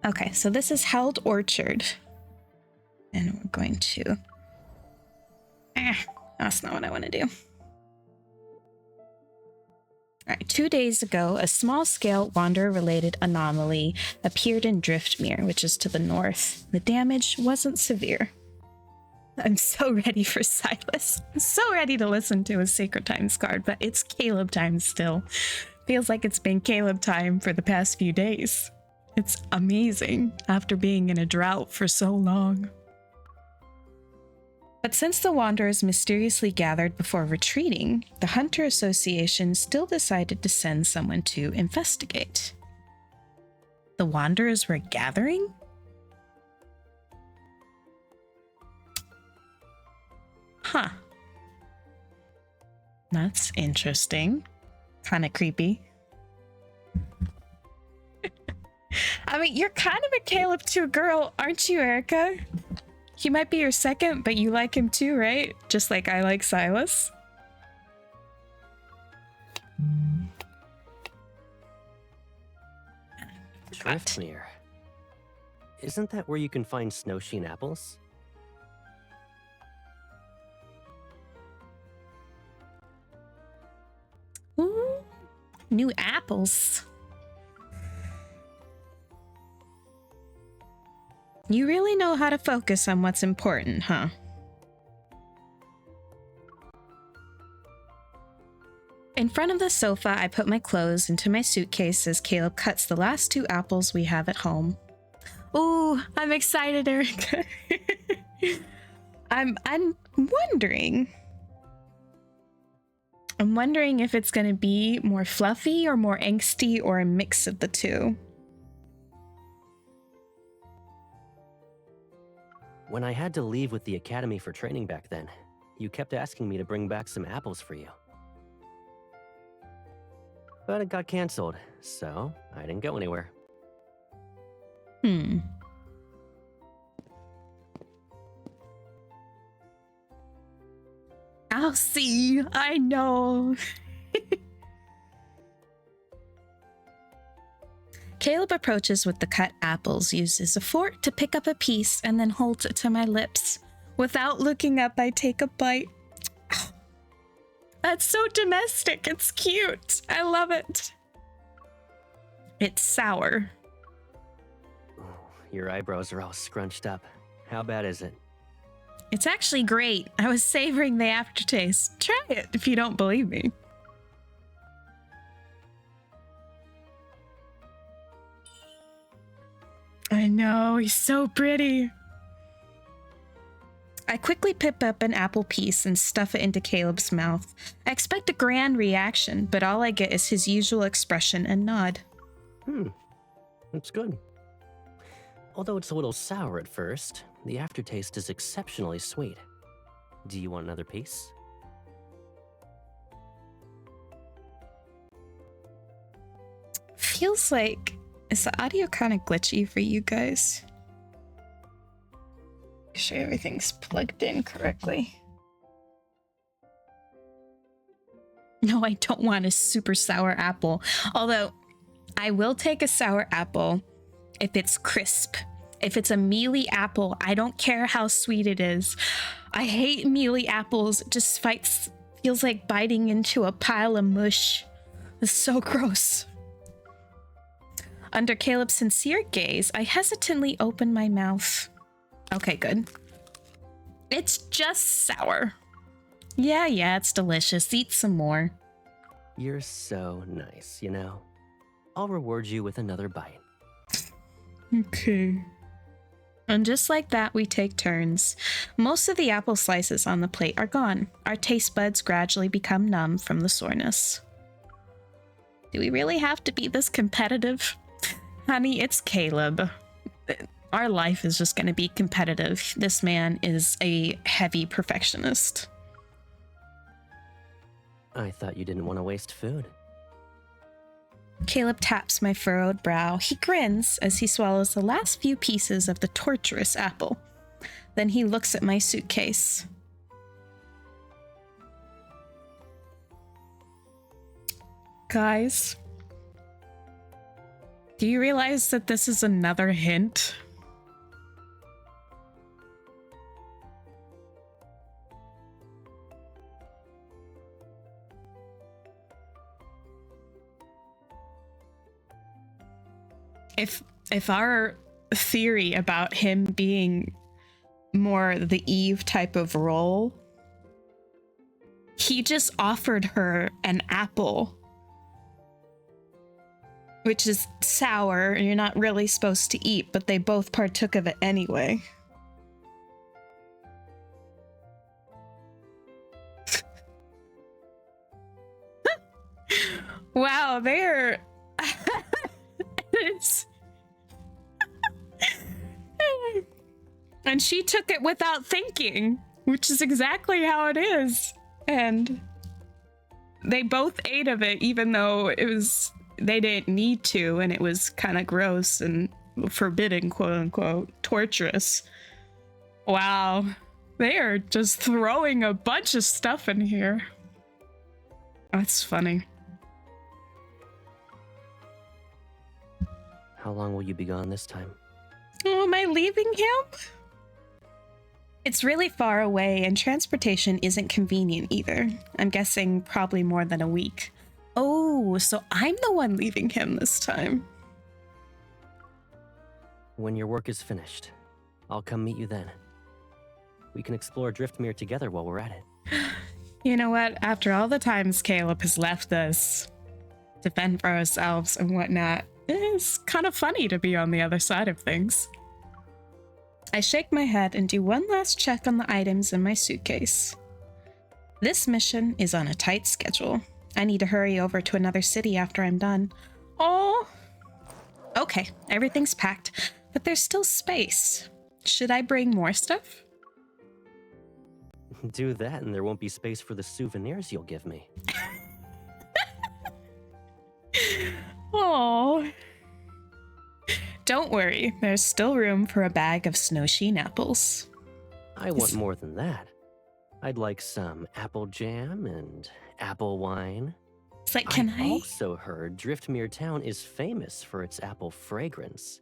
Okay, so this is Held Orchard. And we're going to... that's not what I want to do. All right, 2 days ago, a small-scale Wanderer-related anomaly appeared in Driftmere, which is to the north. The damage wasn't severe. I'm so ready for Silas. I'm so ready to listen to his Sacred Times card, but it's Caleb time still. Feels like it's been Caleb time for the past few days. It's amazing after being in a drought for so long. But since the Wanderers mysteriously gathered before retreating, the Hunter Association still decided to send someone to investigate. The Wanderers were gathering? Huh. That's interesting. Kind of creepy. I mean, you're kind of a Caleb 2 girl, aren't you, Erica? He might be your second, but you like him too, right? Just like I like Silas. Driftmere. Isn't that where you can find snowsheen apples? Ooh, new apples. You really know how to focus on what's important, huh? In front of the sofa, I put my clothes into my suitcase as Caleb cuts the last 2 apples we have at home. Ooh, I'm excited, Erica. I'm wondering. I'm wondering if it's going to be more fluffy or more angsty or a mix of the two. When I had to leave with the academy for training back then, you kept asking me to bring back some apples for you. But it got canceled, so I didn't go anywhere. I'll see. I know. Caleb approaches with the cut apples, uses a fork to pick up a piece, and then holds it to my lips. Without looking up, I take a bite. That's so domestic. It's cute. I love it. It's sour. Ooh, your eyebrows are all scrunched up. How bad is it? It's actually great. I was savoring the aftertaste. Try it if you don't believe me. I know, he's so pretty. I quickly pick up an apple piece and stuff it into Caleb's mouth. I expect a grand reaction, but all I get is his usual expression and nod. That's good. Although it's a little sour at first, the aftertaste is exceptionally sweet. Do you want another piece? Feels like... Is the audio kind of glitchy for you guys? Make sure everything's plugged in correctly. No, I don't want a super sour apple. Although, I will take a sour apple if it's crisp. If it's a mealy apple, I don't care how sweet it is. I hate mealy apples. It just feels like biting into a pile of mush. It's so gross. Under Caleb's sincere gaze, I hesitantly open my mouth. Okay, good. It's just sour. Yeah, it's delicious. Eat some more. You're so nice, you know. I'll reward you with another bite. Okay. And just like that, we take turns. Most of the apple slices on the plate are gone. Our taste buds gradually become numb from the soreness. Do we really have to be this competitive? Honey, it's Caleb. Our life is just going to be competitive. This man is a heavy perfectionist. I thought you didn't want to waste food. Caleb taps my furrowed brow. He grins as he swallows the last few pieces of the torturous apple. Then he looks at my suitcase. Guys, Do you realize that this is another hint? If our theory about him being more the Eve type of role, he just offered her an apple, which is sour and you're not really supposed to eat, but they both partook of it anyway. Wow, they're... And she took it without thinking, which is exactly how it is. And they both ate of it, even though they didn't need to, and it was kind of gross and forbidden, quote unquote, torturous. Wow, they are just throwing a bunch of stuff in here. That's funny. How long will you be gone this time? Oh, am I leaving him? It's really far away, and transportation isn't convenient either. I'm guessing probably more than a week. Oh, so I'm the one leaving him this time. When your work is finished, I'll come meet you then. We can explore Driftmere together while we're at it. You know what? After all the times Caleb has left us to fend for ourselves and whatnot, it's kind of funny to be on the other side of things. I shake my head and do one last check on the items in my suitcase. This mission is on a tight schedule. I need to hurry over to another city after I'm done. Oh, okay, everything's packed, but there's still space. Should I bring more stuff? Do that and there won't be space for the souvenirs you'll give me. Oh. Don't worry, there's still room for a bag of snow sheen apples. I want more than that. I'd like some apple jam and apple wine. It's like, can I? Also heard Driftmere Town is famous for its apple fragrance.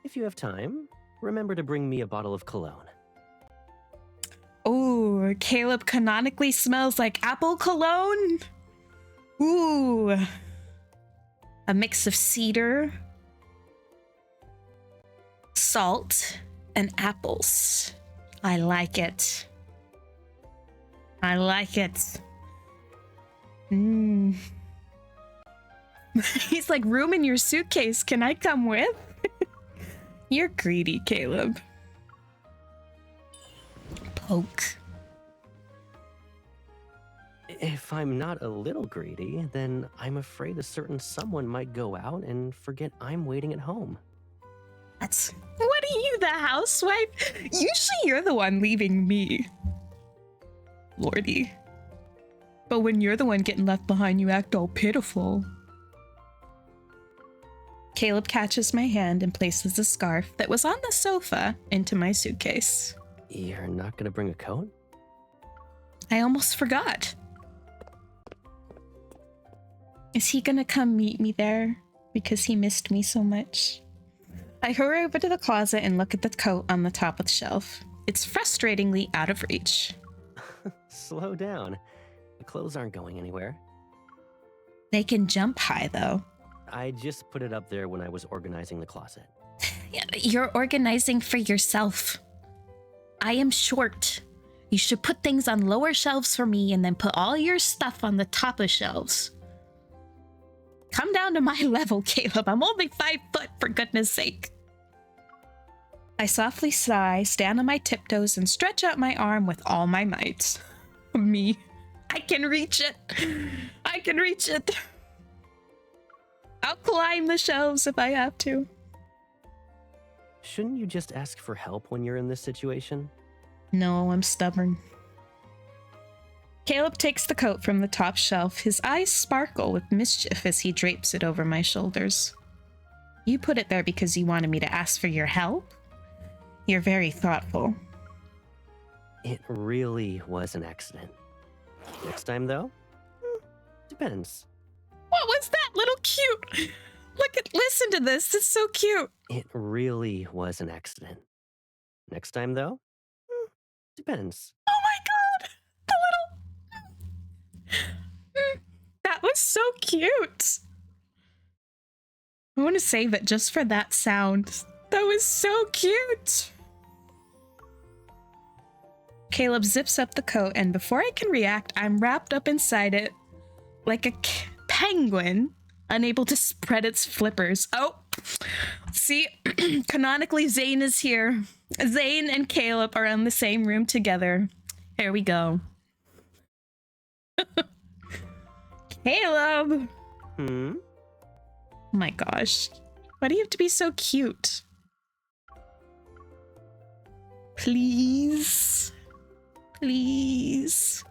If you have time, remember to bring me a bottle of cologne. Oh, Caleb canonically smells like apple cologne. Ooh. A mix of cedar, salt, and apples. I like it. I like it. Mmm. He's like, room in your suitcase. Can I come with? You're greedy, Caleb. Poke. If I'm not a little greedy, then I'm afraid a certain someone might go out and forget I'm waiting at home. What are you, the housewife? Usually you're the one leaving me. Lordy. But when you're the one getting left behind, you act all pitiful. Caleb catches my hand and places the scarf that was on the sofa into my suitcase. You're not gonna bring a coat? I almost forgot. Is he gonna come meet me there because he missed me so much? I hurry over to the closet and look at the coat on the top of the shelf. It's frustratingly out of reach. Slow down. The clothes aren't going anywhere. They can jump high, though. I just put it up there when I was organizing the closet. You're organizing for yourself. I am short. You should put things on lower shelves for me and then put all your stuff on the top of shelves. Come down to my level, Caleb. I'm only 5 foot, for goodness sake. I softly sigh, stand on my tiptoes, and stretch out my arm with all my might. Me. I can reach it. I can reach it. I'll climb the shelves if I have to. Shouldn't you just ask for help when you're in this situation? No, I'm stubborn. Caleb takes the coat from the top shelf. His eyes sparkle with mischief as he drapes it over my shoulders. You put it there because you wanted me to ask for your help? You're very thoughtful. It really was an accident. Next time, though? Depends. What was that little cute? Listen to this. It's so cute. It really was an accident. Next time, though? Depends. Oh my god! The little... That was so cute. I want to save it just for that sound. That was so cute. Caleb zips up the coat, and before I can react, I'm wrapped up inside it like a penguin, unable to spread its flippers. Oh, see, canonically, Zane is here. Zane and Caleb are in the same room together. Here we go. Caleb! Hmm? Oh my gosh. Why do you have to be so cute? Please. Please.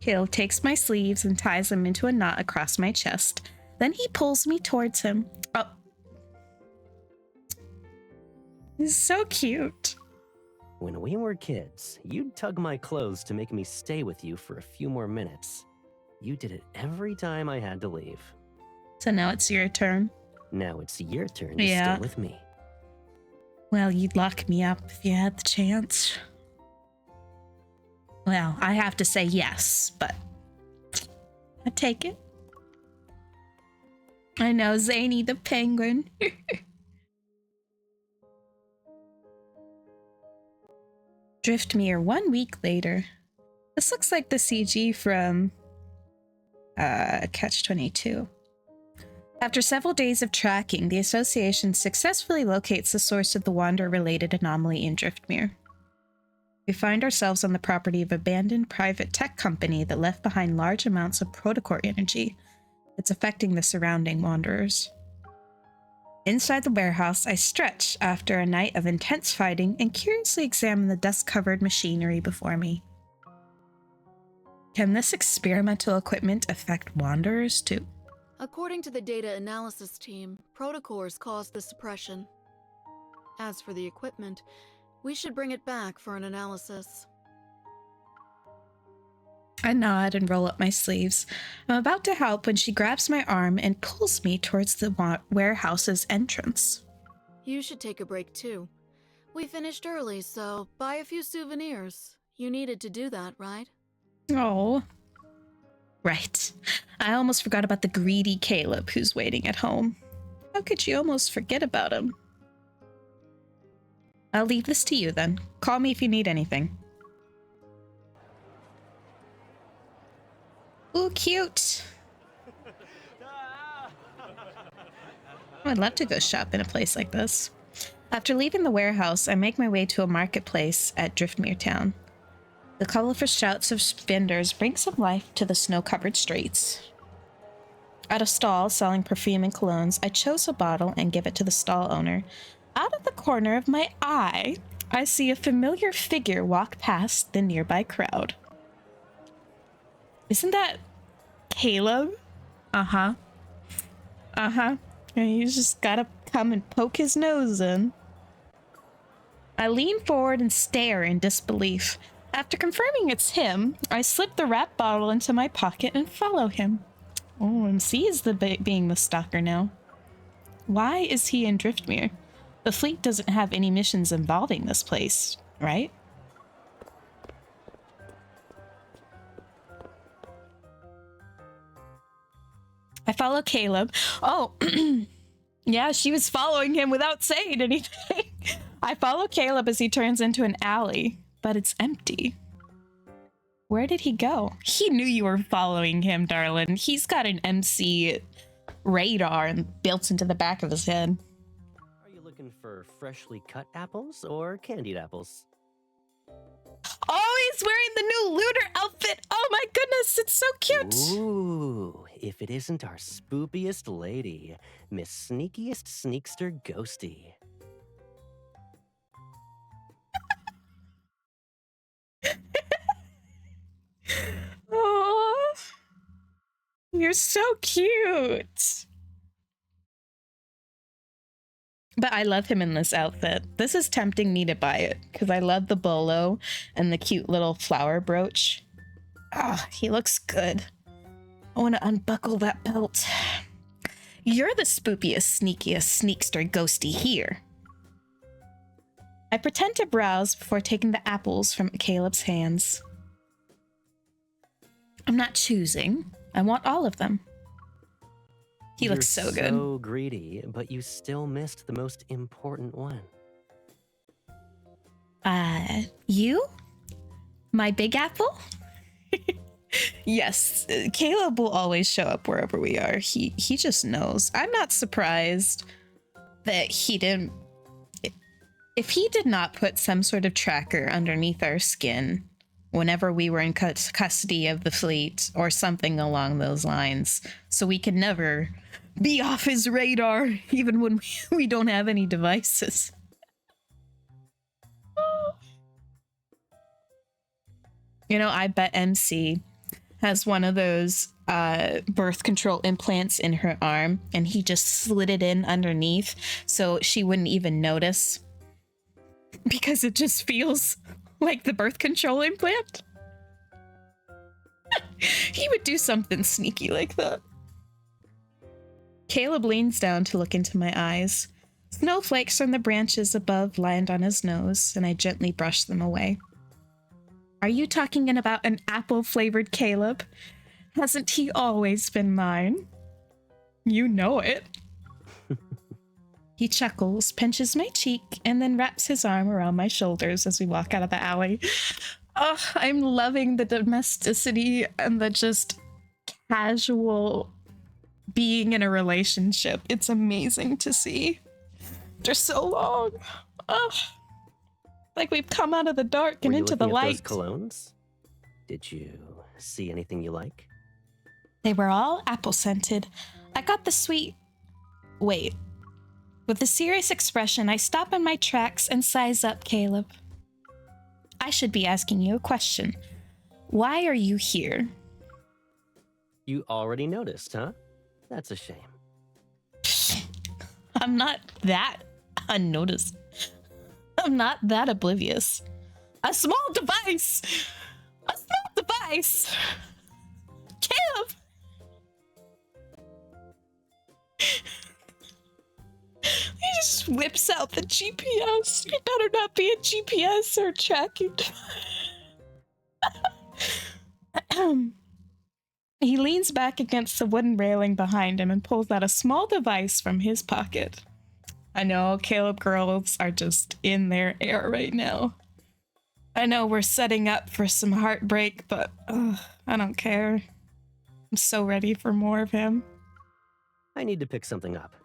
Caleb takes my sleeves and ties them into a knot across my chest. Then he pulls me towards him. Oh. He's so cute. When we were kids, you'd tug my clothes to make me stay with you for a few more minutes. You did it every time I had to leave. So now it's your turn. Now it's your turn to Yeah. stay with me. Well, you'd lock me up if you had the chance. Well, I have to say yes, but I'd take it. I know, Zany the penguin. Driftmere 1 week later. This looks like the CG from Catch-22. After several days of tracking, the association successfully locates the source of the Wander-related anomaly in Driftmere. We find ourselves on the property of an abandoned private tech company that left behind large amounts of protocore energy. It's affecting the surrounding Wanderers. Inside the warehouse, I stretch after a night of intense fighting and curiously examine the dust-covered machinery before me. Can this experimental equipment affect Wanderers too? According to the data analysis team, protocores caused the suppression. As for the equipment, we should bring it back for an analysis. I nod and roll up my sleeves. I'm about to help when she grabs my arm and pulls me towards the warehouse's entrance. You should take a break too. We finished early, so buy a few souvenirs. You needed to do that, right? Oh. Right. I almost forgot about the greedy Caleb who's waiting at home. How could you almost forget about him? I'll leave this to you then. Call me if you need anything. Ooh, cute. I'd love to go shop in a place like this. After leaving the warehouse, I make my way to a marketplace at Driftmere Town. The colorful shouts of vendors bring some life to the snow-covered streets. At a stall selling perfume and colognes, I chose a bottle and give it to the stall owner. Out of the corner of my eye, I see a familiar figure walk past the nearby crowd. Isn't that Caleb? Uh-huh. Uh-huh. And you just gotta come and poke his nose in. I lean forward and stare in disbelief. After confirming it's him, I slip the wrap bottle into my pocket and follow him. Oh, MC is being the stalker now. Why is he in Driftmere? The fleet doesn't have any missions involving this place, right? I follow Caleb. Oh, yeah, she was following him without saying anything. I follow Caleb as he turns into an alley, but it's empty. Where did he go? He knew you were following him, darling. He's got an MC radar built into the back of his head. Are you looking for freshly cut apples or candied apples? Oh, he's wearing the new looter outfit. Oh my goodness, it's so cute. Ooh, if it isn't our spoopiest lady, Miss Sneakiest Sneakster Ghosty. Oh, you're so cute. But I love him in this outfit. This is tempting me to buy it because I love the bolo and the cute little flower brooch. Ah, he looks good. I want to unbuckle that belt. You're the spookiest, sneakiest, sneakster ghosty here. I pretend to browse before taking the apples from Caleb's hands. I'm not choosing. I want all of them. He looks so good. So greedy, but you still missed the most important one. You? My big apple? Yes, Caleb will always show up wherever we are. He just knows. I'm not surprised that he didn't... If he did not put some sort of tracker underneath our skin whenever we were in custody of the fleet or something along those lines, so we could never be off his radar even when we don't have any devices. You know, I bet MC has one of those birth control implants in her arm, and he just slid it in underneath so she wouldn't even notice because it just feels like the birth control implant. He would do something sneaky like that. Caleb leans down to look into my eyes. Snowflakes from the branches above land on his nose, and I gently brush them away. Are you talking about an apple-flavored Caleb? Hasn't he always been mine? You know it. He chuckles, pinches my cheek, and then wraps his arm around my shoulders as we walk out of the alley. Oh, I'm loving the domesticity and the just casual being in a relationship. It's amazing to see. They're so long. Oh, like we've come out of the dark and into the light. Those colognes? Did you see anything you like? They were all apple-scented. I got the sweet... Wait. With a serious expression, I stop in my tracks and size up Caleb. I should be asking you a question. Why are you here? You already noticed, huh? That's a shame. I'm not that unnoticed. I'm not that oblivious. A small device! A small device! Caleb! He just whips out the GPS. You better not be a GPS or tracking. He leans back against the wooden railing behind him and pulls out a small device from his pocket. I know Caleb girls are just in their air right now. I know we're setting up for some heartbreak, but I don't care. I'm so ready for more of him. I need to pick something up.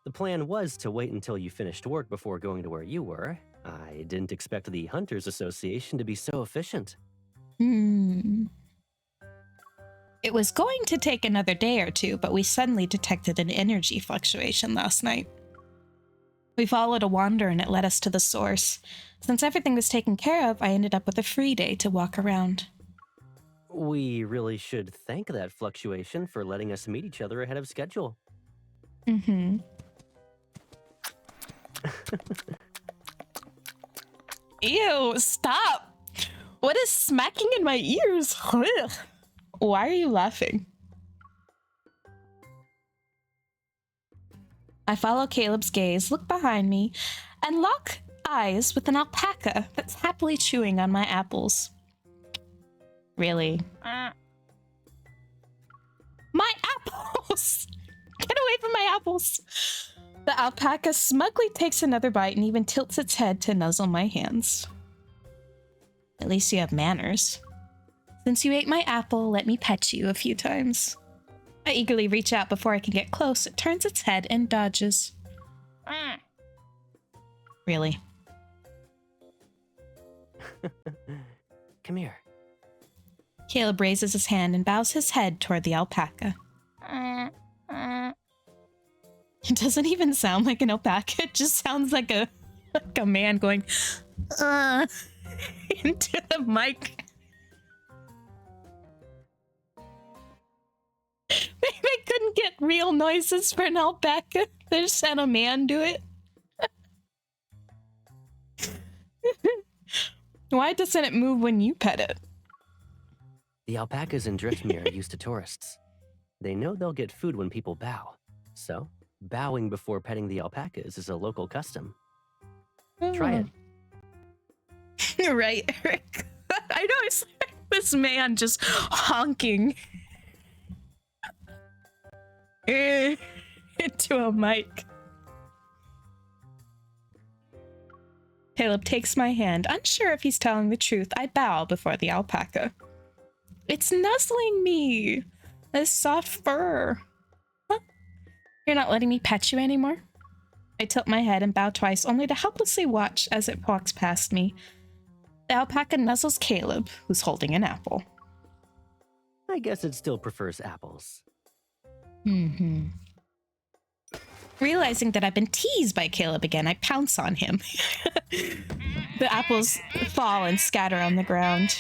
The plan was to wait until you finished work before going to where you were. I didn't expect the Hunters Association to be so efficient. It was going to take another day or two, but we suddenly detected an energy fluctuation last night. We followed a wander and it led us to the source. Since everything was taken care of, I ended up with a free day to walk around. We really should thank that fluctuation for letting us meet each other ahead of schedule. Ew, stop! What is smacking in my ears? Ugh. Why are you laughing? I follow Caleb's gaze, look behind me, and lock eyes with an alpaca that's happily chewing on my apples. Really? My apples! Get away from my apples! The alpaca smugly takes another bite and even tilts its head to nuzzle my hands. At least you have manners. Since you ate my apple, let me pet you a few times. I eagerly reach out before I can get close. It turns its head and dodges. Really? Come here. Caleb raises his hand and bows his head toward the alpaca. It doesn't even sound like an alpaca. It just sounds like a man going into the mic. They couldn't get real noises for an alpaca. They just had a man do it. Why doesn't it move when you pet it? The alpacas in Driftmere are used to tourists. They know they'll get food when people bow. So, bowing before petting the alpacas is a local custom. Try it. Right, Eric. I know, it's like this man just honking into a mic. Caleb takes my hand, unsure if he's telling the truth. I bow before the alpaca. It's nuzzling me. This soft fur. Huh? You're not letting me pet you anymore? I tilt my head and bow twice, only to helplessly watch as it walks past me. The alpaca nuzzles Caleb, who's holding an apple. I guess it still prefers apples. Mm-hmm. Realizing that I've been teased by Caleb again, I pounce on him. The apples fall and scatter on the ground.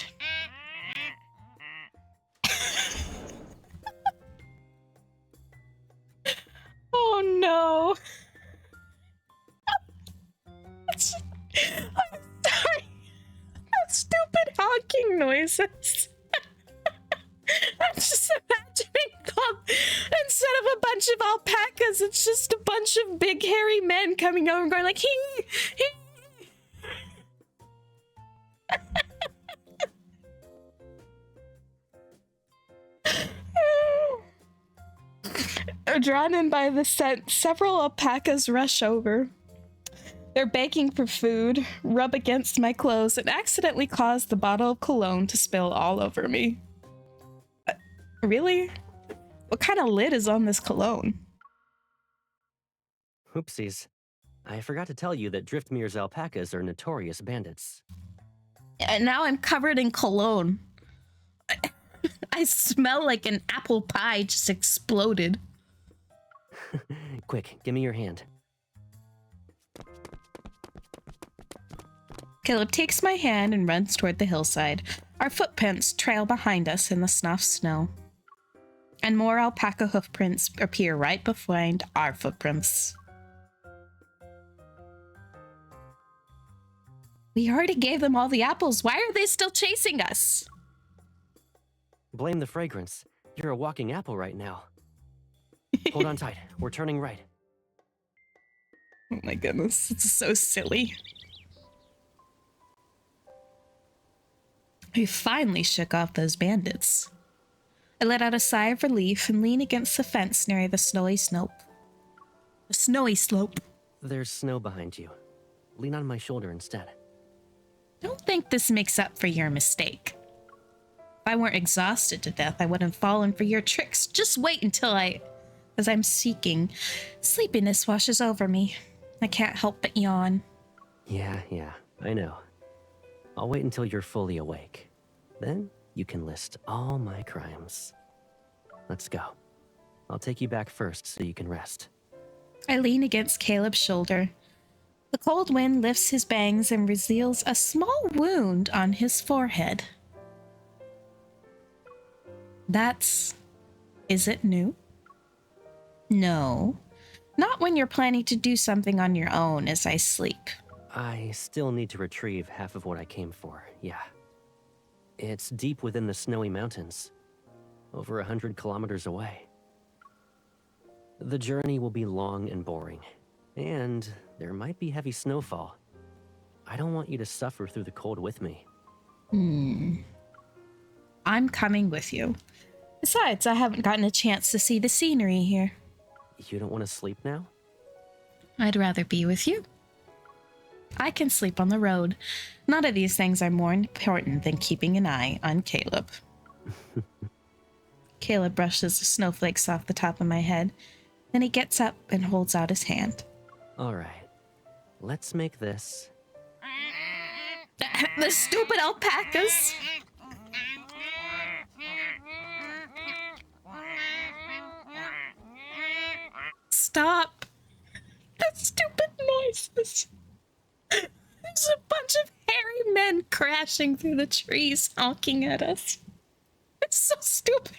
Oh no. I'm sorry. Stupid honking noises. I'm just imagining them. Instead of a bunch of alpacas, it's just a bunch of big hairy men coming over and going like, hee, hee. Drawn in by the scent, several alpacas rush over. They're begging for food, rub against my clothes, and accidentally cause the bottle of cologne to spill all over me. Really? What kind of lid is on this cologne? Oopsies. I forgot to tell you that Driftmere's alpacas are notorious bandits. And now I'm covered in cologne. I smell like an apple pie just exploded. Quick, give me your hand. Caleb takes my hand and runs toward the hillside. Our footprints trail behind us in the soft snow. And more alpaca hoofprints appear right behind our footprints. We already gave them all the apples. Why are they still chasing us? Blame the fragrance. You're a walking apple right now. Hold on tight. We're turning right. Oh my goodness, it's so silly. We finally shook off those bandits. I let out a sigh of relief and lean against the fence near the snowy slope. The snowy slope. There's snow behind you. Lean on my shoulder instead. Don't think this makes up for your mistake. If I weren't exhausted to death, I wouldn't have fallen for your tricks. Just wait until as I'm seeking, sleepiness washes over me. I can't help but yawn. Yeah, I know. I'll wait until you're fully awake. Then you can list all my crimes. Let's go. I'll take you back first so you can rest. I lean against Caleb's shoulder. The cold wind lifts his bangs and reveals a small wound on his forehead. Is it new? No. Not when you're planning to do something on your own as I sleep. I still need to retrieve half of what I came for, yeah. It's deep within the snowy mountains, over 100 kilometers away. The journey will be long and boring, and there might be heavy snowfall. I don't want you to suffer through the cold with me. I'm coming with you. Besides, I haven't gotten a chance to see the scenery here. You don't want to sleep now? I'd rather be with you. I can sleep on the road. None of these things are more important than keeping an eye on Caleb. Caleb brushes the snowflakes off the top of my head. Then he gets up and holds out his hand. All right. Let's make this... The stupid alpacas! Stop! The stupid noises! There's a bunch of hairy men crashing through the trees, honking at us. It's so stupid.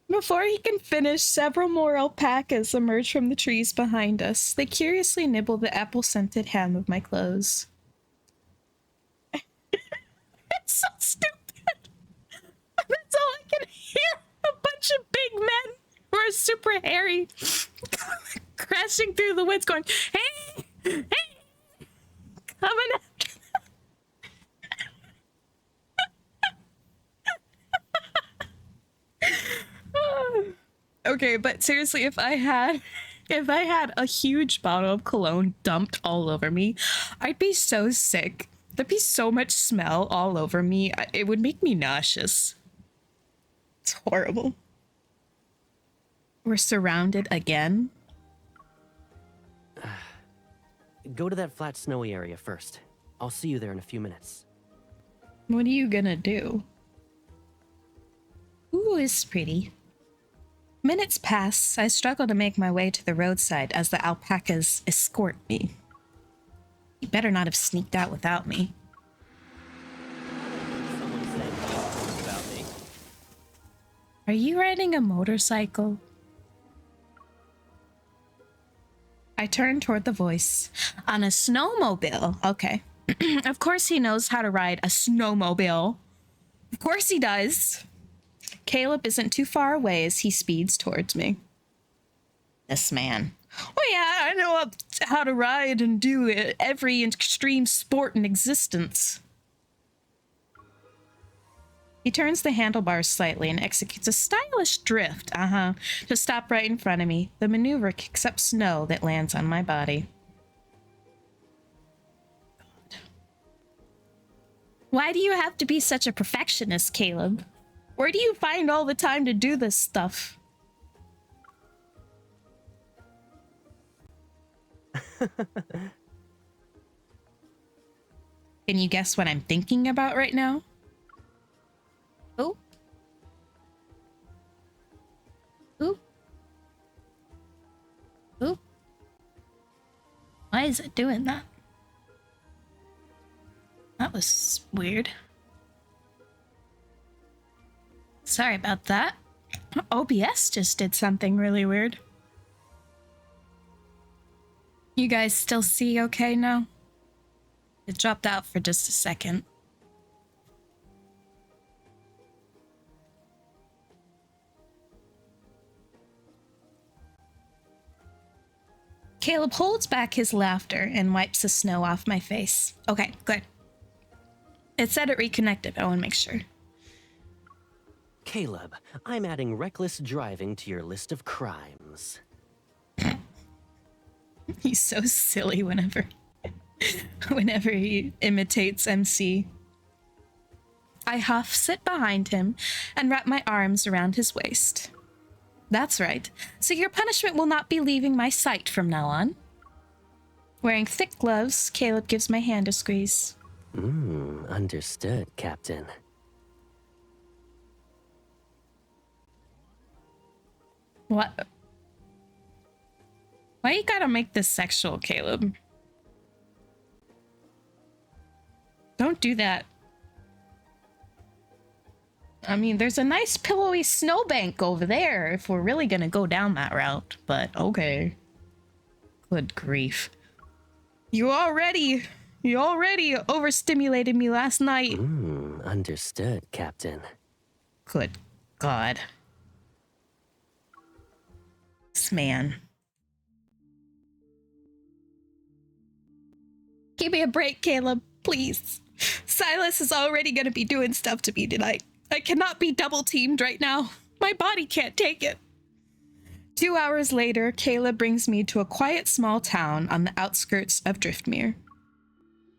Before he can finish, several more alpacas emerge from the trees behind us. They curiously nibble the apple-scented hem of my clothes. It's so stupid. That's all I can hear. A bunch of big men dinosaur is super hairy, crashing through the woods, going, "Hey, hey, coming after." Okay, but seriously, if I had a huge bottle of cologne dumped all over me, I'd be so sick. There'd be so much smell all over me. It would make me nauseous. It's horrible. We're surrounded again. Go to that flat, snowy area first. I'll see you there in a few minutes. What are you gonna do? Ooh, it's pretty. Minutes pass. I struggle to make my way to the roadside as the alpacas escort me. You better not have sneaked out without me. Someone saying things about me. Are you riding a motorcycle? I turn toward the voice. On a snowmobile. Okay. Of course he knows how to ride a snowmobile. Of course he does. Caleb isn't too far away as he speeds towards me. This man. Oh yeah, I know how to ride and do every extreme sport in existence. He turns the handlebars slightly and executes a stylish drift, to stop right in front of me. The maneuver kicks up snow that lands on my body. God. Why do you have to be such a perfectionist, Caleb? Where do you find all the time to do this stuff? Can you guess what I'm thinking about right now? Oh. Ooh. Ooh. Why is it doing that? That was weird. Sorry about that. OBS just did something really weird. You guys still see okay now? It dropped out for just a second. Caleb holds back his laughter and wipes the snow off my face. Okay, good. It said it reconnected. I want to make sure. Caleb, I'm adding reckless driving to your list of crimes. He's so silly whenever he imitates MC. I huff, sit behind him, and wrap my arms around his waist. That's right. So your punishment will not be leaving my sight from now on. Wearing thick gloves, Caleb gives my hand a squeeze. Understood, Captain. What? Why you gotta make this sexual, Caleb? Don't do that. I mean, there's a nice pillowy snowbank over there if we're really gonna go down that route, but okay. Good grief. You already overstimulated me last night. Understood, Captain. Good God. This man. Give me a break, Caleb, please. Silas is already gonna be doing stuff to me tonight. I cannot be double teamed right now. My body can't take it. 2 hours later, Caleb brings me to a quiet small town on the outskirts of Driftmere.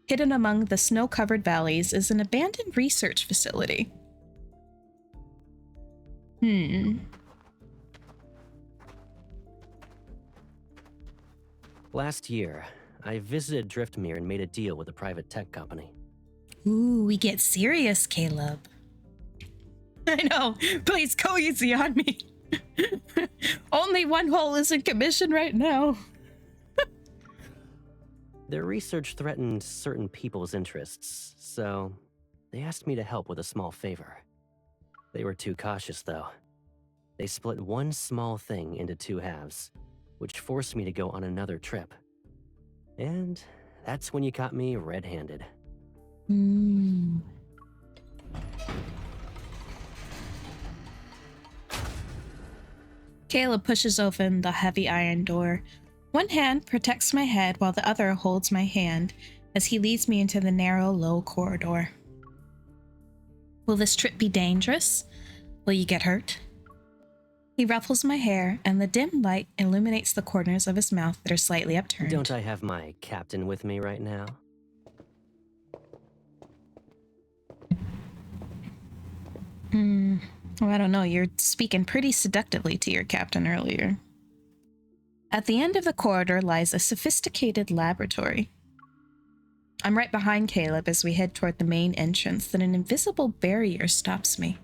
Hidden among the snow-covered valleys is an abandoned research facility. Last year, I visited Driftmere and made a deal with a private tech company. Ooh, we get serious, Caleb. I know. Please go easy on me. Only one hole is in commission right now. Their research threatened certain people's interests, so they asked me to help with a small favor. They were too cautious, though. They split one small thing into two halves, which forced me to go on another trip. And that's when you caught me red-handed. Caleb pushes open the heavy iron door. One hand protects my head while the other holds my hand as he leads me into the narrow, low corridor. Will this trip be dangerous? Will you get hurt? He ruffles my hair, and the dim light illuminates the corners of his mouth that are slightly upturned. Don't I have my captain with me right now? Well, I don't know. You're speaking pretty seductively to your captain earlier. At the end of the corridor lies a sophisticated laboratory. I'm right behind Caleb as we head toward the main entrance, then an invisible barrier stops me.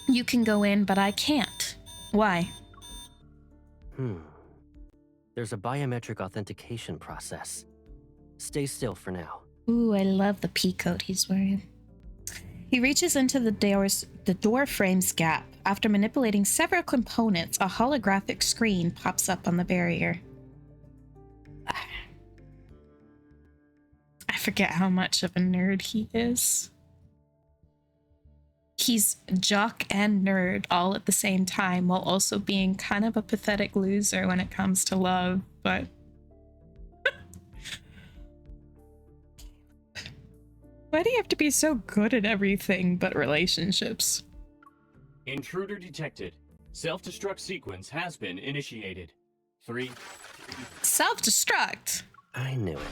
You can go in, but I can't. Why? There's a biometric authentication process. Stay still for now. Ooh, I love the pea coat he's wearing. He reaches into the door frame's gap. After manipulating several components, a holographic screen pops up on the barrier. I forget how much of a nerd he is. He's jock and nerd all at the same time, while also being kind of a pathetic loser when it comes to love, but... Why do you have to be so good at everything but relationships? Intruder detected. Self-destruct sequence has been initiated. 3. Self-destruct? I knew it.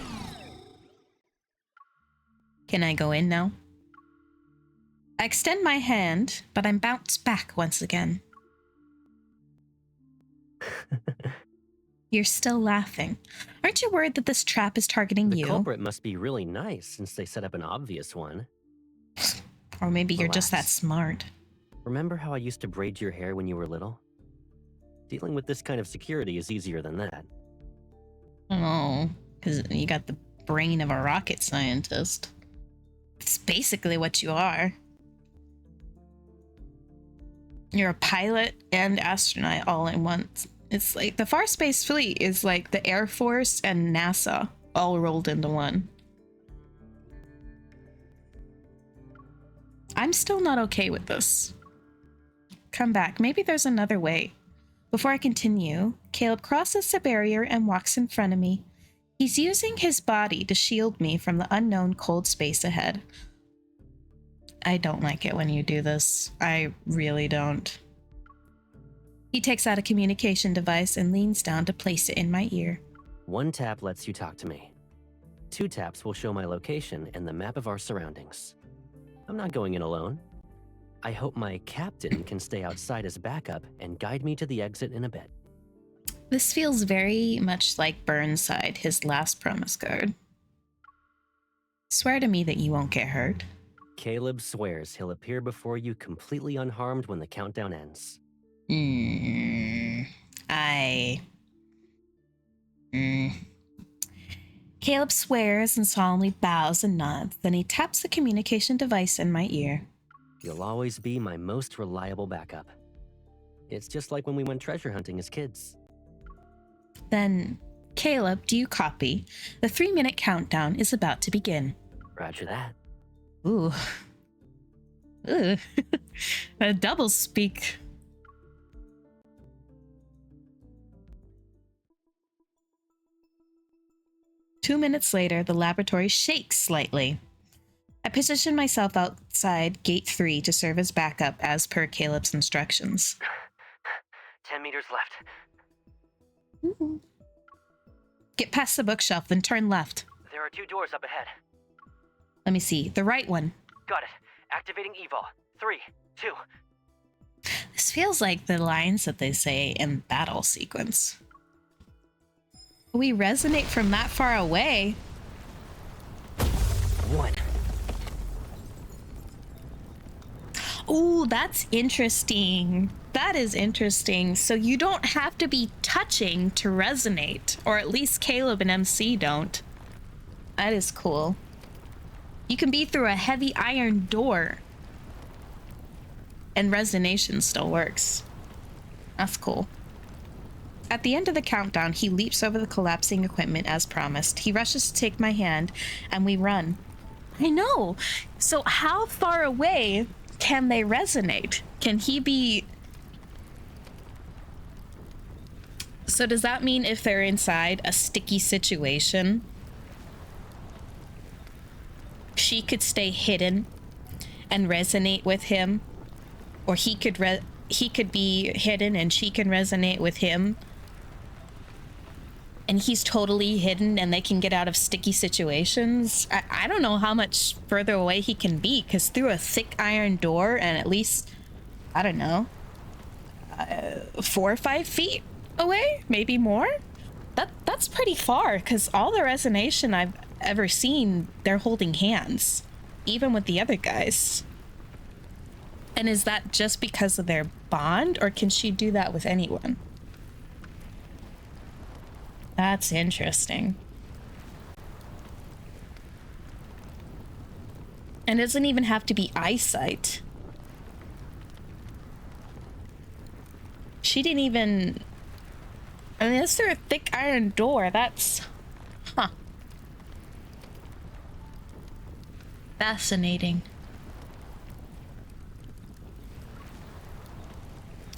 Can I go in now? I extend my hand, but I'm bounced back once again. You're still laughing. Aren't you worried that this trap is targeting The you? culprit must be really nice since they set up an obvious one. Or maybe you're just that Relax. smart. Remember how I used to braid your hair when you were little? Dealing with this kind of security is easier than that. Oh, because you got the brain of a rocket scientist. It's basically what you are. You're a pilot and astronaut all in once. It's like the Far Space Fleet is like the Air Force and NASA all rolled into one. I'm still not okay with this. Come back. Maybe there's another way. Before I continue, Caleb crosses the barrier and walks in front of me. He's using his body to shield me from the unknown cold space ahead. I don't like it when you do this. I really don't. He takes out a communication device and leans down to place it in my ear. 1 tap lets you talk to me. 2 taps will show my location and the map of our surroundings. I'm not going in alone. I hope my captain can stay outside as backup and guide me to the exit in a bit. This feels very much like Burnside, his last promise card. Swear to me that you won't get hurt. Caleb swears he'll appear before you completely unharmed when the countdown ends. Caleb swears and solemnly bows and nods, then he taps the communication device in my ear. You'll always be my most reliable backup. It's just like when we went treasure hunting as kids. Then, Caleb, do you copy? The 3-minute countdown is about to begin. Roger that. Ooh. Ooh. A double speak. Two minutes later, the laboratory shakes slightly. I position myself outside Gate 3 to serve as backup as per Caleb's instructions. 10 meters left. Get past the bookshelf, then turn left. There are 2 doors up ahead. Let me see. The right one. Got it. Activating evol. 3, 2. This feels like the lines that they say in battle sequence. We resonate from that far away. 1. Ooh, that's interesting. That is interesting. So you don't have to be touching to resonate, or at least Caleb and MC don't. That is cool. You can be through a heavy iron door, and resonation still works. That's cool. At the end of the countdown, he leaps over the collapsing equipment as promised. He rushes to take my hand, and we run. I know. So how far away can they resonate? Can he be So does that mean if they're inside a sticky situation, she could stay hidden and resonate with him, or he could be hidden and she can resonate with him, and he's totally hidden and they can get out of sticky situations? I don't know how much further away he can be, because through a thick iron door and at least, I don't know, 4 or 5 feet away, maybe more. That's pretty far, because all the resonation I've ever seen, they're holding hands, even with the other guys. And is that just because of their bond, or can she do that with anyone? That's interesting. And it doesn't even have to be eyesight. She didn't even... I mean, that's through a thick iron door. That's... Huh. Fascinating.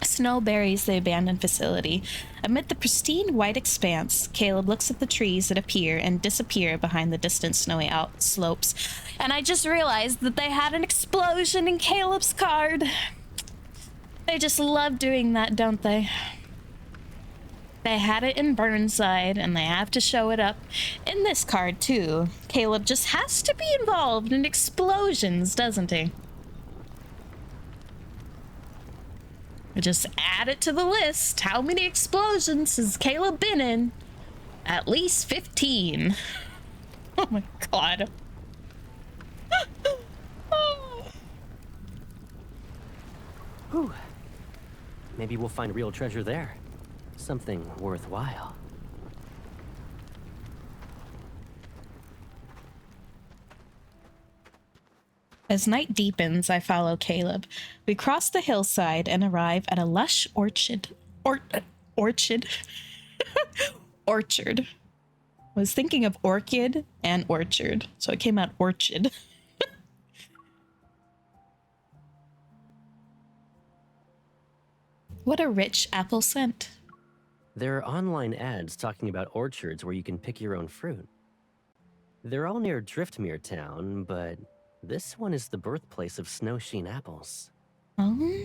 Snow buries the abandoned facility. Amid the pristine white expanse, Caleb looks at the trees that appear and disappear behind the distant snowy out slopes. And I just realized that they had an explosion in Caleb's card. They just love doing that, don't they? They had it in Burnside, and they have to show it up in this card, too. Caleb just has to be involved in explosions, doesn't he? Just add it to the list. How many explosions has Caleb been in? At least 15. Oh my god. Whew. Maybe we'll find real treasure there. Something worthwhile. As night deepens, I follow Caleb. We cross the hillside and arrive at a lush orchard. Orchard. Orchard. I was thinking of orchid and orchard, so it came out orchard. What a rich apple scent. There are online ads talking about orchards where you can pick your own fruit. They're all near Driftmere Town, but this one is the birthplace of snow-sheen apples. Oh,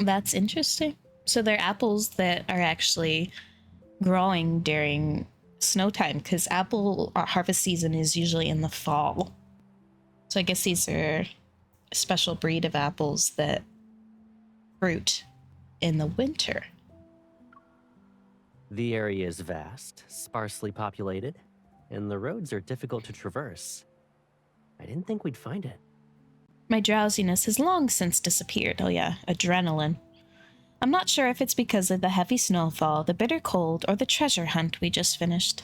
that's interesting. So they're apples that are actually growing during snow time, because apple harvest season is usually in the fall. So I guess these are a special breed of apples that fruit in the winter. The area is vast, sparsely populated, and the roads are difficult to traverse. I didn't think we'd find it. My drowsiness has long since disappeared. Oh yeah, adrenaline. I'm not sure if it's because of the heavy snowfall, the bitter cold, or the treasure hunt we just finished.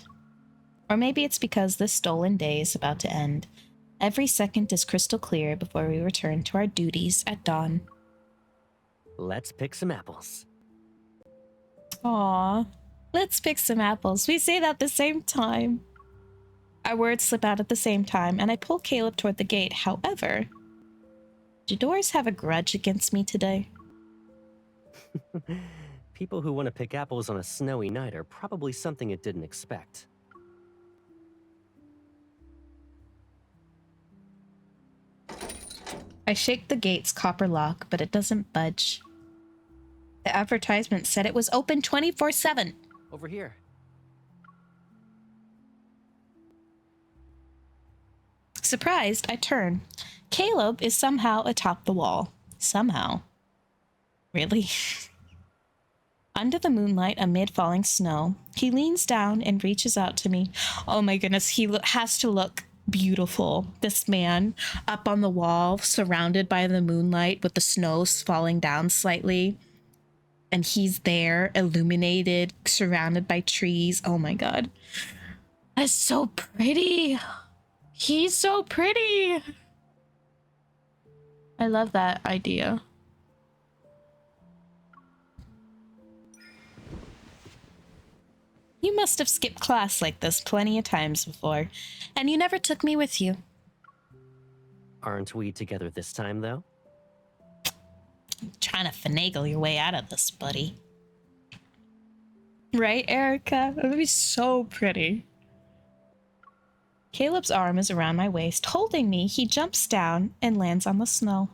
Or maybe it's because this stolen day is about to end. Every second is crystal clear before we return to our duties at dawn. Let's pick some apples. Aww. Let's pick some apples. We say that at the same time. Our words slip out at the same time, and I pull Caleb toward the gate. However, do doors have a grudge against me today? People who want to pick apples on a snowy night are probably something it didn't expect. I shake the gate's copper lock, but it doesn't budge. The advertisement said it was open 24/7. Over here. Surprised, I turn. Caleb is somehow atop the wall. Somehow. Really? Under the moonlight, amid falling snow, he leans down and reaches out to me. Oh my goodness, he has to look beautiful. This man up on the wall, surrounded by the moonlight with the snow falling down slightly. And he's there, illuminated, surrounded by trees. Oh my god. That's so pretty. He's so pretty. I love that idea. You must have skipped class like this plenty of times before, and you never took me with you. Aren't we together this time, though? Trying to finagle your way out of this, buddy. Right, Erica? It would be so pretty. Caleb's arm is around my waist, holding me. He jumps down and lands on the snow.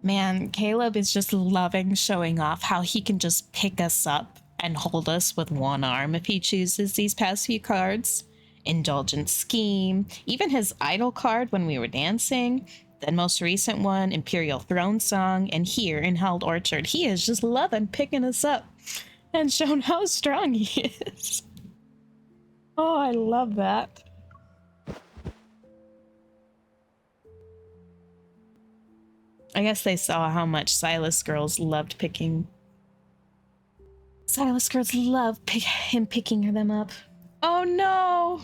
Man, Caleb is just loving showing off how he can just pick us up and hold us with one arm if he chooses these past few cards. Indulgent Scheme, even his idol card when we were dancing, the most recent one, Imperial Throne Song, and here in Held Orchard, he is just loving picking us up and showing how strong he is. Oh, I love that. I guess they saw how much Silas girls loved picking. Silas girls love him picking them up. Oh no!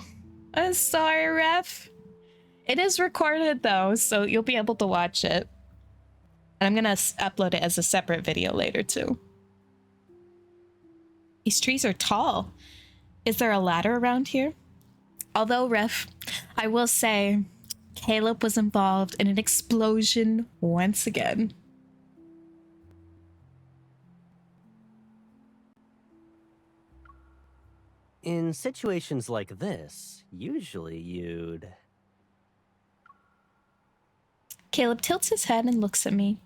I'm sorry, Ref. It is recorded though, so you'll be able to watch it. And I'm gonna upload it as a separate video later too. These trees are tall. Is there a ladder around here? Although, Ref, I will say Caleb was involved in an explosion once again. In situations like this, usually you'd... Caleb tilts his head and looks at me.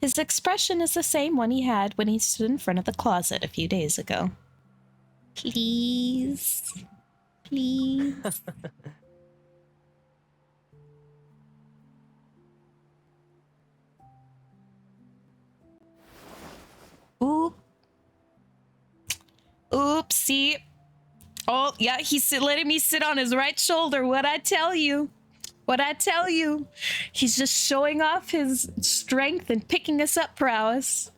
His expression is the same one he had when he stood in front of the closet a few days ago. Please. Please. Oop. Oopsie. Oh, yeah, he's letting me sit on his right shoulder. What'd I tell you? What'd I tell you? He's just showing off his strength and picking us up prowess.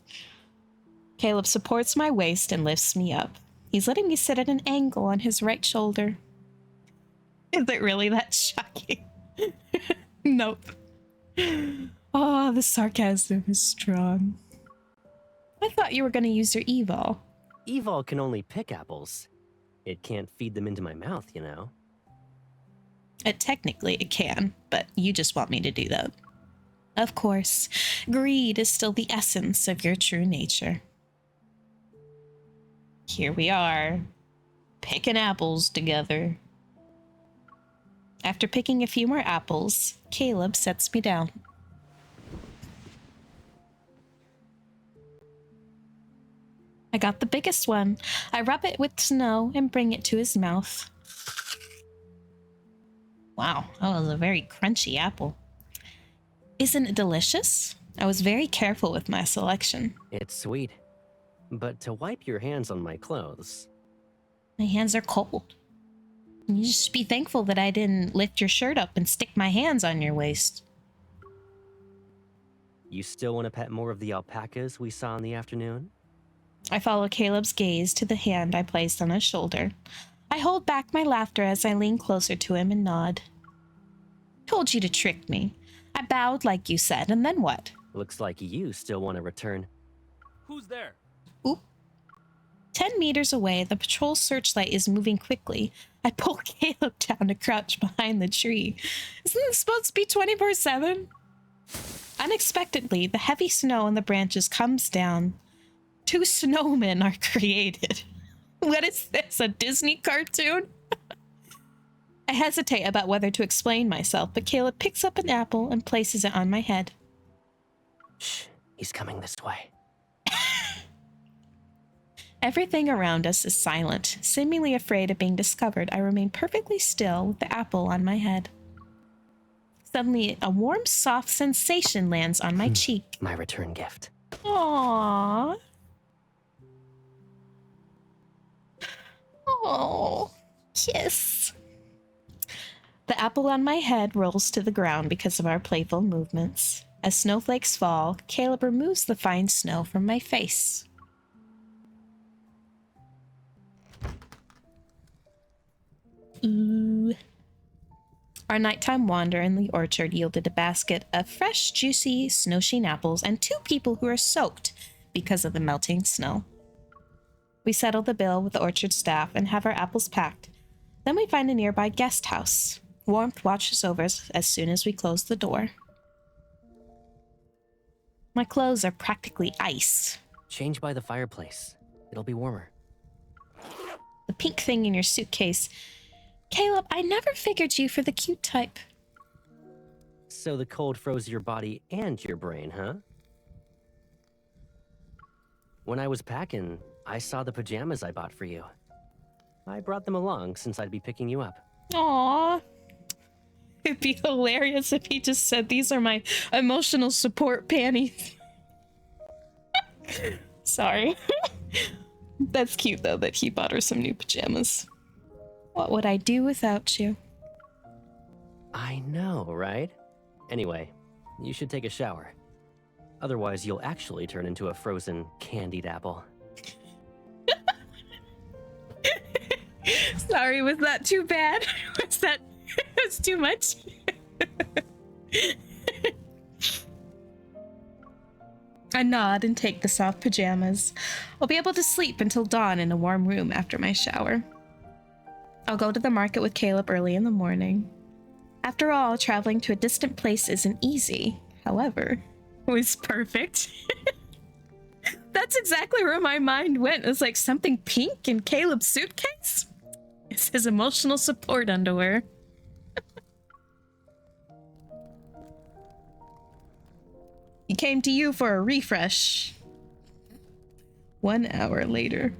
Caleb supports my waist and lifts me up. He's letting me sit at an angle on his right shoulder. Is it really that shocking? Nope. Oh, the sarcasm is strong. I thought you were going to use your evol. Evol can only pick apples. It can't feed them into my mouth, you know? Technically, it can, but you just want me to do that. Of course, greed is still the essence of your true nature. Here we are, picking apples together. After picking a few more apples, Caleb sets me down. I got the biggest one. I rub it with snow and bring it to his mouth. Wow, that was a very crunchy apple. Isn't it delicious? I was very careful with my selection. It's sweet. But to wipe your hands on my clothes... My hands are cold. You just be thankful that I didn't lift your shirt up and stick my hands on your waist. You still want to pet more of the alpacas we saw in the afternoon? I follow Caleb's gaze to the hand I placed on his shoulder. I hold back my laughter as I lean closer to him and nod. Told you to trick me. I bowed like you said, and then what? Looks like you still want to return. Who's there? Oop. 10 meters away, the patrol searchlight is moving quickly. I pull Caleb down to crouch behind the tree. Isn't this supposed to be 24/7? Unexpectedly, the heavy snow on the branches comes down. 2 snowmen are created. What is this, a Disney cartoon? I hesitate about whether to explain myself, but Caleb picks up an apple and places it on my head. Shh, he's coming this way. Everything around us is silent. Seemingly afraid of being discovered, I remain perfectly still with the apple on my head. Suddenly, a warm, soft sensation lands on my cheek. My return gift. Aww. Oh, kiss. The apple on my head rolls to the ground because of our playful movements. As snowflakes fall, Caleb removes the fine snow from my face. Ooh. Our nighttime wander in the orchard yielded a basket of fresh, juicy, snow-sheen apples and 2 people who are soaked because of the melting snow. We settle the bill with the orchard staff and have our apples packed. Then we find a nearby guest house. Warmth watches over us as soon as we close the door. My clothes are practically ice. Change by the fireplace. It'll be warmer. The pink thing in your suitcase. Caleb, I never figured you for the cute type. So the cold froze your body and your brain, huh? When I was packing, I saw the pajamas I bought for you. I brought them along since I'd be picking you up. Aww. It'd be hilarious if he just said, these are my emotional support panties. Sorry. That's cute, though, that he bought her some new pajamas. What would I do without you? I know, right? Anyway, you should take a shower. Otherwise, you'll actually turn into a frozen, candied apple. Sorry, was that too bad? Was too much? I nod and take the soft pajamas. I'll be able to sleep until dawn in a warm room after my shower. I'll go to the market with Caleb early in the morning. After all, traveling to a distant place isn't easy. However, it was perfect. That's exactly where my mind went. It was like something pink in Caleb's suitcase. It's his emotional support underwear. He came to you for a refresh. 1 hour later.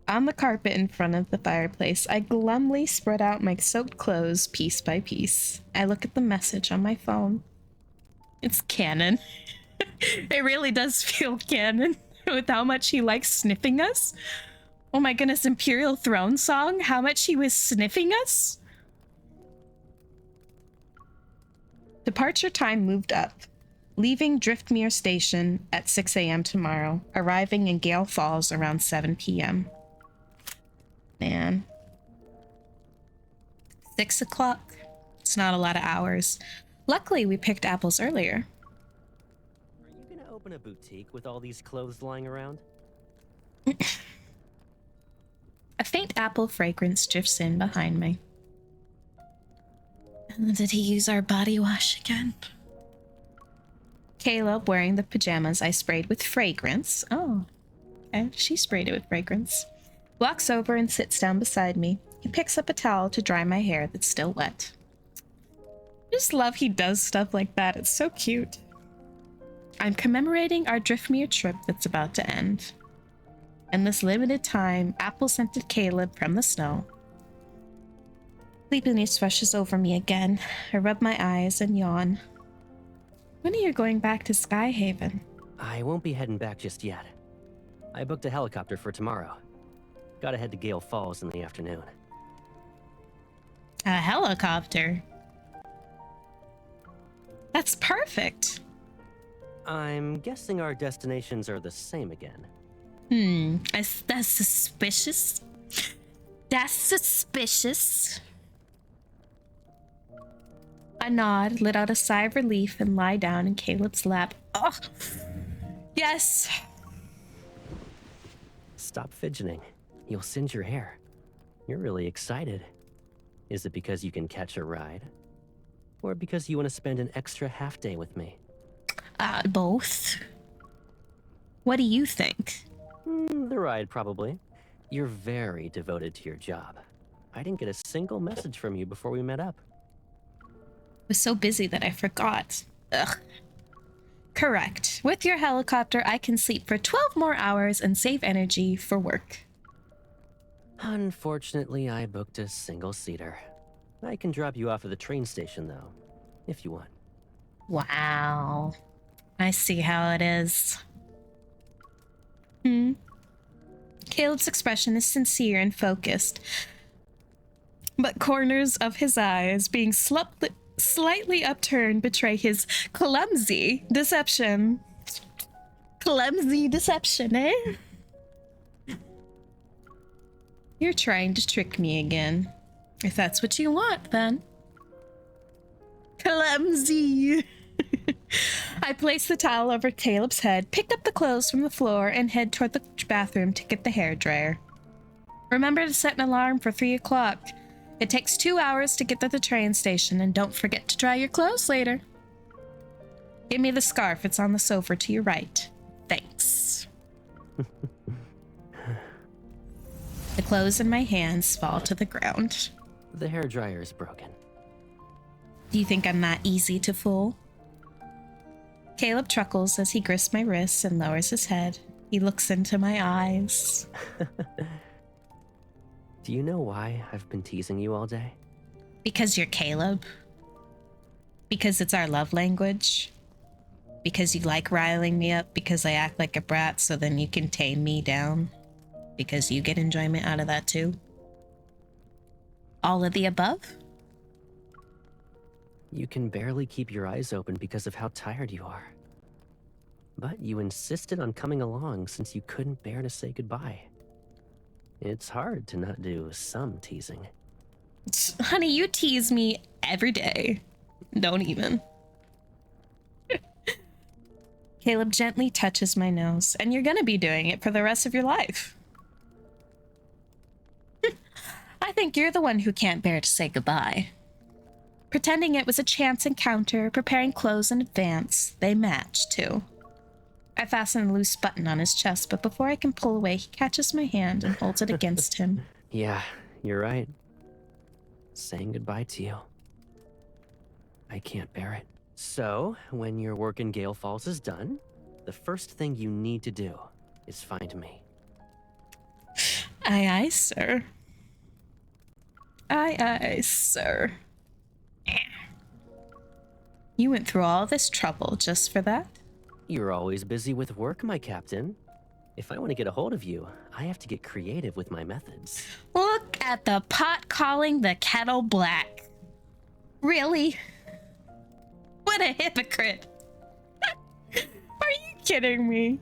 On the carpet in front of the fireplace, I glumly spread out my soaked clothes piece by piece. I look at the message on my phone. It's canon. It really does feel canon with how much he likes sniffing us. Oh my goodness, Imperial Throne song, how much he was sniffing us. Departure time moved up. Leaving Driftmere Station at 6 a.m. tomorrow, arriving in Gale Falls around 7 p.m. Man. 6 o'clock. It's not a lot of hours. Luckily, we picked apples earlier. Are you gonna open a boutique with all these clothes lying around? A faint apple fragrance drifts in behind me. Did he use our body wash again? Caleb, wearing the pajamas I sprayed with fragrance. Oh, okay. She sprayed it with fragrance. Walks over and sits down beside me. He picks up a towel to dry my hair that's still wet. I just love he does stuff like that. It's so cute. I'm commemorating our Driftmere trip that's about to end. In this limited time, apple-scented Caleb from the snow. Sleepiness rushes over me again. I rub my eyes and yawn. When are you going back to Skyhaven? I won't be heading back just yet. I booked a helicopter for tomorrow. Gotta head to Gale Falls in the afternoon. A helicopter? That's perfect. I'm guessing our destinations are the same again. That's suspicious. That's suspicious. I nod, let out a sigh of relief, and lie down in Caleb's lap. Oh, yes. Stop fidgeting. You'll singe your hair. You're really excited. Is it because you can catch a ride? Or because you want to spend an extra half day with me? Both. What do you think? The ride, probably. You're very devoted to your job. I didn't get a single message from you before we met up. Was so busy that I forgot. Ugh. Correct. With your helicopter, I can sleep for 12 more hours and save energy for work. Unfortunately, I booked a single-seater. I can drop you off at the train station, though, if you want. Wow. I see how it is. Caleb's expression is sincere and focused, but corners of his eyes, being slightly upturned, betray his clumsy deception. Clumsy deception, eh? You're trying to trick me again. If that's what you want, then. Clumsy. I placed the towel over Caleb's head, picked up the clothes from the floor, and head toward the bathroom to get the hairdryer. Remember to set an alarm for 3 o'clock. It takes 2 hours to get to the train station, and don't forget to dry your clothes later. Give me the scarf. It's on the sofa to your right. Thanks. The clothes in my hands fall to the ground. The hairdryer is broken. Do you think I'm that easy to fool? Caleb chuckles as he grips my wrists and lowers his head. He looks into my eyes. Do you know why I've been teasing you all day? Because you're Caleb. Because it's our love language. Because you like riling me up because I act like a brat so then you can tame me down. Because you get enjoyment out of that too. All of the above? You can barely keep your eyes open because of how tired you are. But you insisted on coming along since you couldn't bear to say goodbye. It's hard to not do some teasing. Honey, you tease me every day. Don't even. Caleb gently touches my nose, and you're gonna be doing it for the rest of your life. I think you're the one who can't bear to say goodbye. Pretending it was a chance encounter, preparing clothes in advance, they match too. I fasten a loose button on his chest, but before I can pull away, he catches my hand and holds it against him. Yeah, you're right. Saying goodbye to you. I can't bear it. So, when your work in Gale Falls is done, the first thing you need to do is find me. Aye, aye, sir. Aye, aye, sir. You went through all this trouble just for that? You're always busy with work, my captain. If I want to get a hold of you, I have to get creative with my methods. Look at the pot calling the kettle black. Really? What a hypocrite. Are you kidding me?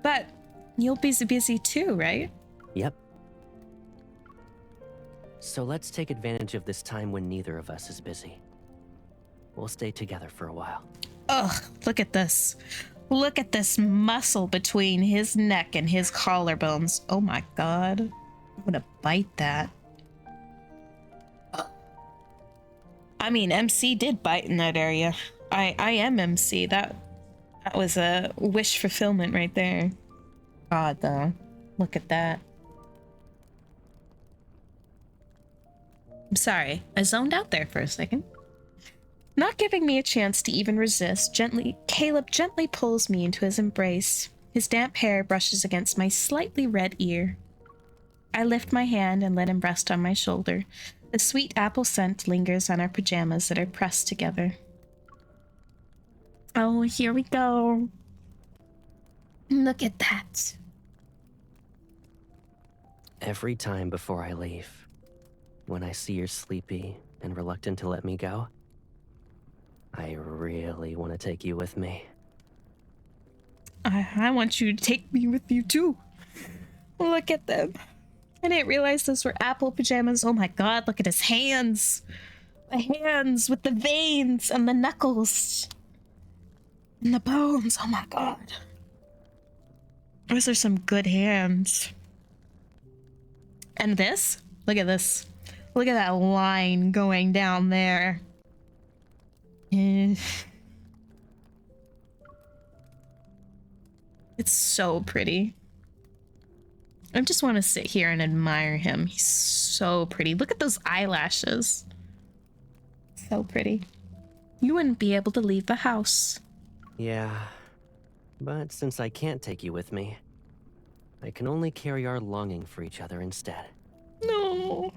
But you'll be busy too, right? Yep. So let's take advantage of this time when neither of us is busy. We'll stay together for a while. Ugh, look at this. Look at this muscle between his neck and his collarbones. Oh my god. I'm gonna bite that. I mean, MC did bite in that area. I am MC. That was a wish fulfillment right there. God, though. Look at that. I'm sorry. I zoned out there for a second. Not giving me a chance to even resist, Caleb gently pulls me into his embrace. His damp hair brushes against my slightly red ear. I lift my hand and let him rest on my shoulder. The sweet apple scent lingers on our pajamas that are pressed together. Oh, here we go. Look at that. Every time before I leave, when I see you're sleepy and reluctant to let me go, I really want to take you with me. I want you to take me with you too. Look at them. I didn't realize those were apple pajamas. Oh my god, look at his hands. The hands with the veins and the knuckles. And the bones. Oh my god. Those are some good hands. And this? Look at this. Look at that line going down there. It's so pretty. I just want to sit here and admire him. He's so pretty. Look at those eyelashes. So pretty. You wouldn't be able to leave the house. Yeah, but since I can't take you with me, I can only carry our longing for each other instead. No.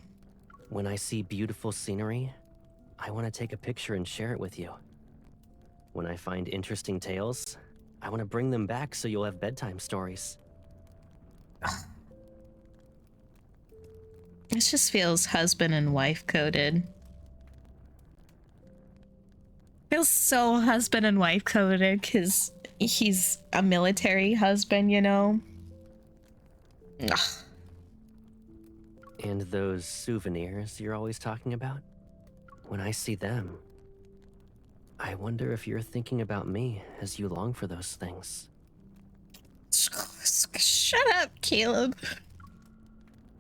When I see beautiful scenery, I want to take a picture and share it with you. When I find interesting tales, I want to bring them back so you'll have bedtime stories. This just feels husband and wife coded. Feels so husband and wife coded because he's a military husband, you know? Ugh. And those souvenirs you're always talking about? When I see them, I wonder if you're thinking about me as you long for those things. Shut up, Caleb.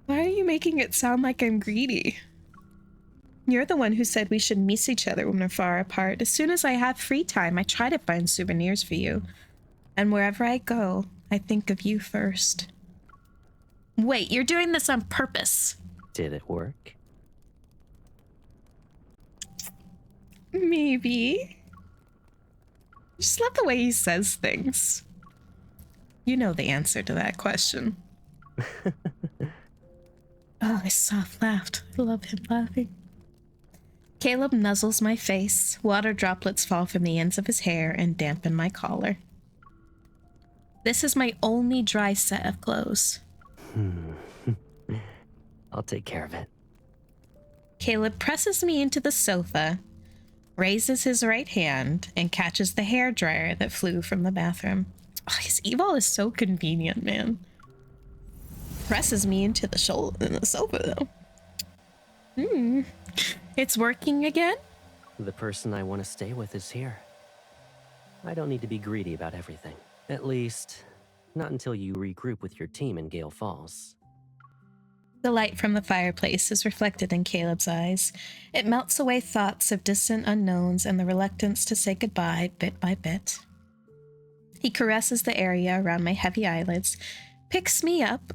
Why are you making it sound like I'm greedy? You're the one who said we should miss each other when we're far apart. As soon as I have free time, I try to find souvenirs for you. And wherever I go, I think of you first. Wait, you're doing this on purpose. Did it work? Maybe. Just love the way he says things. You know the answer to that question. Oh, his soft laughed. I love him laughing. Caleb nuzzles my face. Water droplets fall from the ends of his hair and dampen my collar. This is my only dry set of clothes. I'll take care of it. Caleb presses me into the sofa, raises his right hand, and catches the hairdryer that flew from the bathroom. Oh, his eval is so convenient, man. Presses me into the sofa, though. It's working again? The person I want to stay with is here. I don't need to be greedy about everything. At least, not until you regroup with your team in Gale Falls. The light from the fireplace is reflected in Caleb's eyes. It melts away thoughts of distant unknowns and the reluctance to say goodbye bit by bit. He caresses the area around my heavy eyelids, picks me up,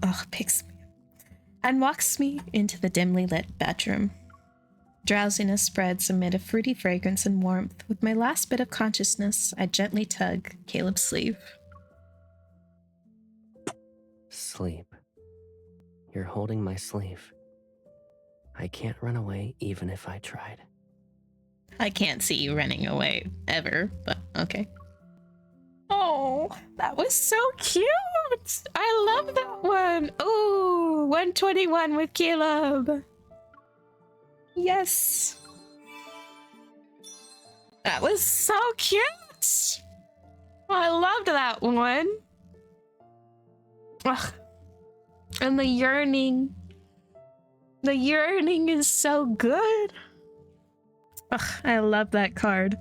and walks me into the dimly lit bedroom. Drowsiness spreads amid a fruity fragrance and warmth. With my last bit of consciousness, I gently tug Caleb's sleeve. Sleep. You're holding my sleeve. I can't run away even if I tried. I can't see you running away ever, but okay. Oh, that was so cute. I love that one. Oh, 121 with Caleb. Yes. That was so cute. I loved that one. Ugh. And the yearning. The yearning is so good. Ugh, I love that card.